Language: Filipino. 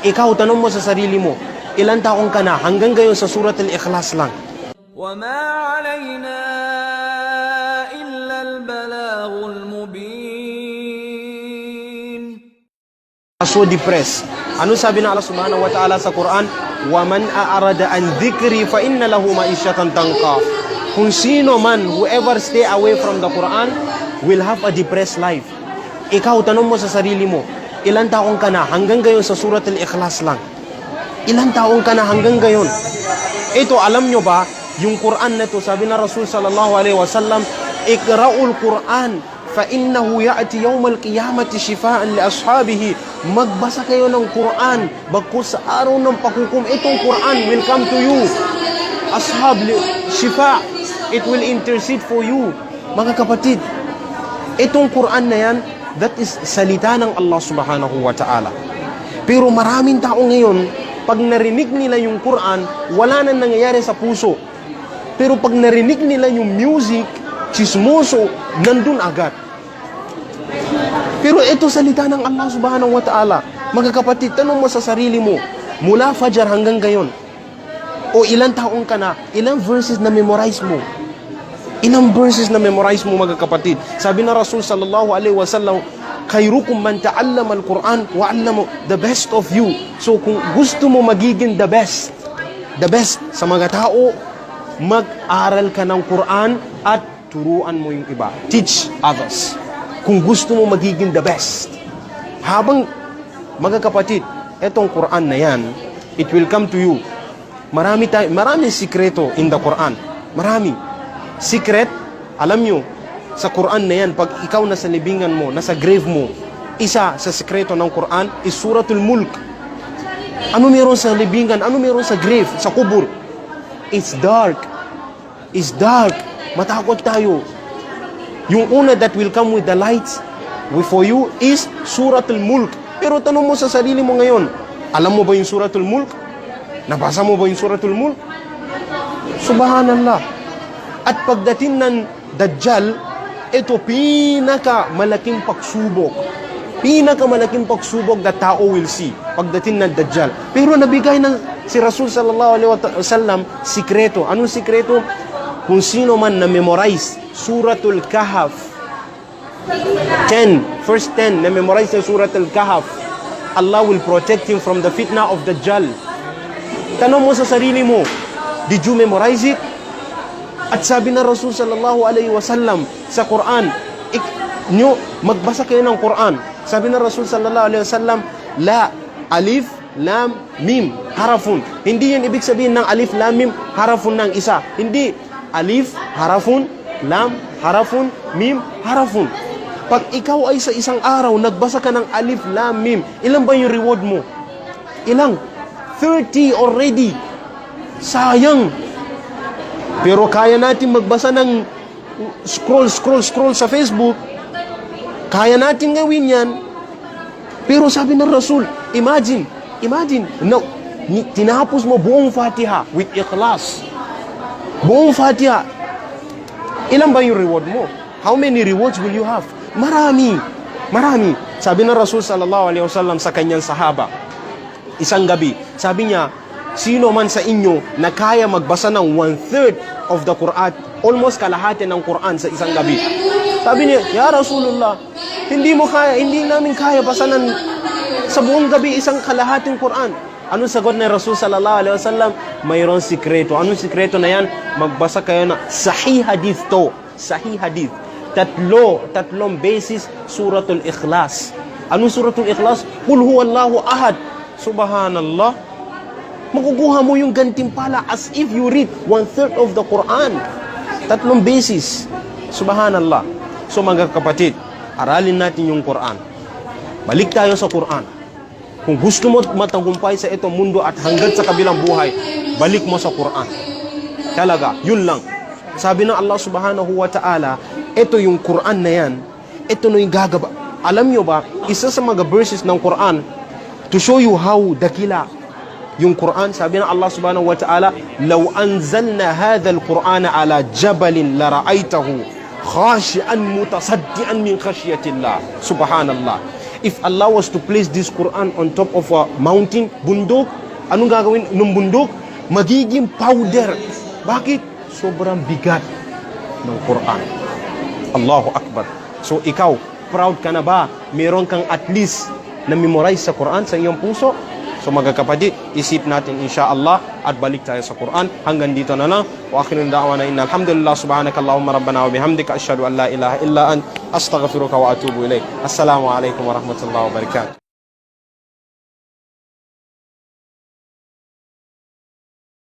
Ikaw, tanong mo sa sarili mo, ilan taong ka na? Hanggang ngayon sa Surat Al-Ikhlas lang. وما علينا إلا البلاغ المبين. So depressed. Ano sabi ng Allah Subhanahu wa Ta'ala sa Quran? وَمَنْ أَعْرَضَ عَنْ ذِكْرِي فَإِنَّ لَهُ مَعِيشَةً ضَنْكًا. Kung sino man, whoever stay away from the Quran will have a depressed life. Ikaw, tanong mo sa sarili mo, ilan taong ka na? Hanggang ngayon sa Surat Al-Ikhlas lang. Ilan taong ka na hanggang ngayon? Ito, alam nyo ba, yung Quran na to, sabi na Rasul sallallahu alaihi wasallam, ikra'ul Quran fa innahu ya'ti yawmal qiyamati shifaan li ashabihi. Magbasa kayo ng Quran bagkus sa araw ng paghukom, itong Quran will come to you. Ashab shifa, it will intercede for you. Mga kapatid, itong Quran na yan, that is salita ng Allah Subhanahu wa Ta'ala. Pero maraming tao ngayon, pag narinig nila yung Quran, wala nang nangyayari sa puso. Pero pag narinig nila yung music, chismoso, nandun agad. Pero ito salita ng Allah Subhanahu wa Ta'ala. Mga kapatid, tanong mo sa sarili mo, mula Fajar hanggang gayon, o ilang taong ka na, ilang verses na memorize mo? Ilang verses na memorize mo, mga kapatid? Sabi na Rasul sallallahu alaihi wasallam, khairukum man ta'allama al-Quran wa 'allama, the best of you. So kung gusto mo magiging the best sa mga tao, mag-aral ka ng Quran at turuan mo yung iba. Teach others. Kung gusto mo magiging the best. Habang, mga kapatid, etong Quran na yan, it will come to you. Marami sikreto in the Quran. Marami. Secret, alam nyo, sa Quran na yan, pag ikaw nasa libingan mo, nasa grave mo, isa sa sikreto ng Quran is Suratul Mulk. Ano meron sa libingan? Ano meron sa grave, sa kubur? It's dark. It's dark. Matakot tayo. Yung una that will come with the lights for you is Suratul Mulk. Pero tanong mo sa sarili mo ngayon, alam mo ba yung Suratul Mulk? Nabasa mo ba yung Suratul Mulk? Subhanallah. At pagdating ng Dajjal, ito pinakamalaking pagsubok. Pinakamalaking pagsubok that tao will see pagdating ng Dajjal. Pero nabigay ng si Rasul sallallahu alaihi wasallam sikreto. Anong sikreto? Kung sino man na memorize Suratul Kahf, first 10 na memorize ng Suratul Kahf, Allah will protect him from the fitna of Dajjal. Tanong mo sa sarili mo, did you memorize it? At sabi na Rasul sallallahu alaihi wasallam sa Quran, magbasa kayo ng Quran. Sabi na Rasul sallallahu alaihi wasallam, la alif lam mim harafun. Hindi yan ibig sabihin ng alif lam mim harafun ng isa. Hindi alif harafun, lam harafun, mim harafun. Pag ikaw ay sa isang araw nagbasa ka ng alif lam mim, ilan ba yung reward mo? Ilang? 30 already. Sayang. Pero kaya natin magbasa ng scroll sa Facebook. Kaya natin gawin yan. Pero sabi ng Rasul, imagine, no, tinapos mo buong Fatiha with ikhlas. Buong Fatiha. Ilan ba yung reward mo? How many rewards will you have? Marami. Sabi ng Rasul sallallahu alaihi wasallam sa kanyang sahaba, isang gabi, sabi niya, sino man sa inyo na kaya magbasa ng 1/3 of the Quran, almost kalahati ng Quran sa isang gabi. Sabi niya, Ya Rasulullah, hindi namin kaya basanan sa buong gabi isang kalahating Quran. Anong sagot ni Rasul sallallahu alaihi wasallam? Mayroong sikreto. Anong sikreto na yan? Magbasa kayo na sahih hadith to. Sahih hadith. Tatlong basis Suratul Ikhlas. Anong Suratul Ikhlas? Qul huwallahu ahad. Subhanallah. Makukuha mo yung gantimpala as if you read 1/3 of the Quran. Tatlong basis. Subhanallah. So mga kapatid, aralin natin yung Quran. Balik tayo sa Quran. Kung gusto mo matagumpay sa itong mundo at hanggang sa kabilang buhay, balik mo sa Quran. Talaga, yun lang. Sabi ng Allah Subhanahu wa Ta'ala, ito yung Quran na yan, ito na yung gagaba. Alam nyo ba, isa sa mga verses ng Quran, to show you how dakila yung Quran, sabi ng Allah Subhanahu wa Ta'ala, law anzalna hadha al-Qur'ana ala jabalin lara'aytahu khashi'an mutasaddian min khashyatillah. Subhanallah. If Allah was to place this Quran on top of a mountain, bundok, anong gagawin ng bundok? Magiging powder. Bakit? Sobrang bigat ng Quran. Allahu Akbar. So ikaw, proud ka na ba? Meron kang at least na memorize sa Quran sa iyong puso? So mga kapatid, isip natin insyaAllah at balik tayo sa Quran. Hanggang dito na lang. Wa akhirun da'wana inna alhamdulillah subhanakallahumma rabbana wa bihamdika asyhadu an la ilaha illa ant astaghfiruka wa atubu ilaik. Assalamu alaikum warahmatullahi wabarakatuh.